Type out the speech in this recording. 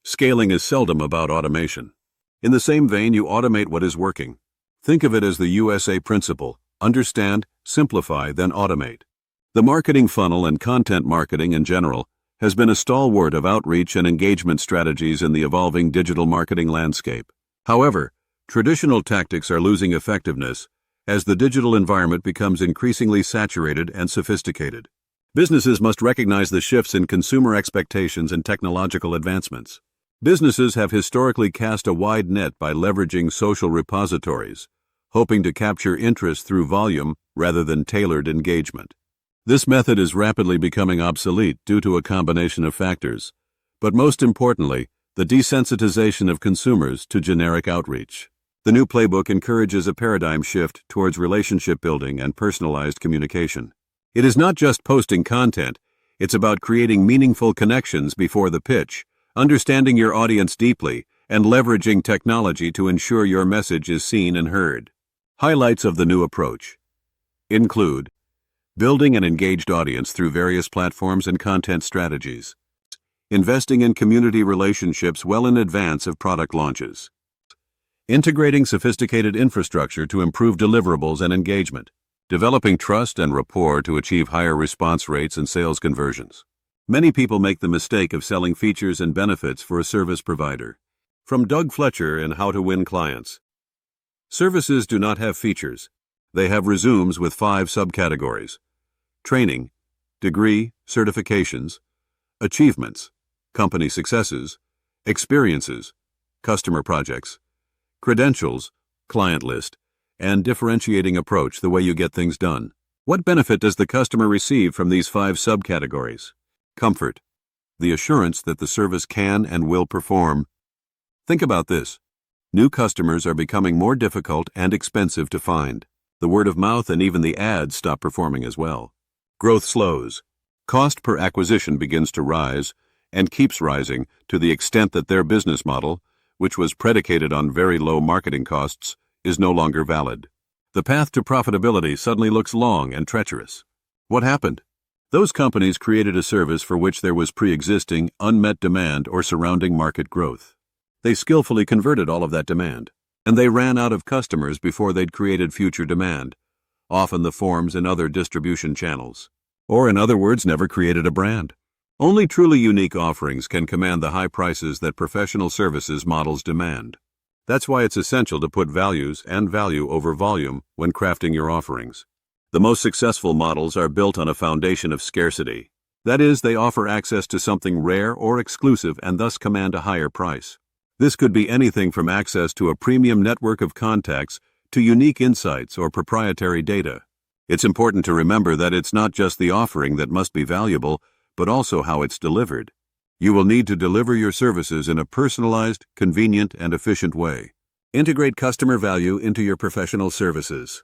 Scaling is seldom about automation. In the same vein, you automate what is working. Think of it as the USA principle: understand, simplify, then automate. The marketing funnel and content marketing in general has been a stalwart of outreach and engagement strategies in the evolving digital marketing landscape. However, traditional tactics are losing effectiveness as the digital environment becomes increasingly saturated and sophisticated. Businesses must recognize the shifts in consumer expectations and technological advancements. Businesses have historically cast a wide net by leveraging social repositories, hoping to capture interest through volume rather than tailored engagement. This method is rapidly becoming obsolete due to a combination of factors, but most importantly, the desensitization of consumers to generic outreach. The new playbook encourages a paradigm shift towards relationship building and personalized communication. It is not just posting content, it's about creating meaningful connections before the pitch, understanding your audience deeply, and leveraging technology to ensure your message is seen and heard. Highlights of the new approach include building an engaged audience through various platforms and content strategies, investing in community relationships well in advance of product launches, integrating sophisticated infrastructure to improve deliverables and engagement, developing trust and rapport to achieve higher response rates and sales conversions. Many people make the mistake of selling features and benefits for a service provider. From Doug Fletcher in How to Win Clients. Services do not have features. They have resumes with 5 subcategories: training, degree, certifications, achievements, company successes, experiences, customer projects, credentials, client list, and differentiating approach, the way you get things done. What benefit does the customer receive from these 5 subcategories? Comfort, the assurance that the service can and will perform. Think about this. New customers are becoming more difficult and expensive to find. The word of mouth and even the ads stop performing as well. Growth slows. Cost per acquisition begins to rise and keeps rising to the extent that their business model, which was predicated on very low marketing costs, is no longer valid. The path to profitability suddenly looks long and treacherous. What happened? Those companies created a service for which there was pre-existing, unmet demand or surrounding market growth. They skillfully converted all of that demand, and they ran out of customers before they'd created future demand, often the forms and other distribution channels. Or in other words, never created a brand. Only truly unique offerings can command the high prices that professional services models demand. That's why it's essential to put values and value over volume when crafting your offerings. The most successful models are built on a foundation of scarcity. That is, they offer access to something rare or exclusive and thus command a higher price. This could be anything from access to a premium network of contacts to unique insights or proprietary data. It's important to remember that it's not just the offering that must be valuable, but also how it's delivered. You will need to deliver your services in a personalized, convenient, and efficient way. Integrate customer value into your professional services.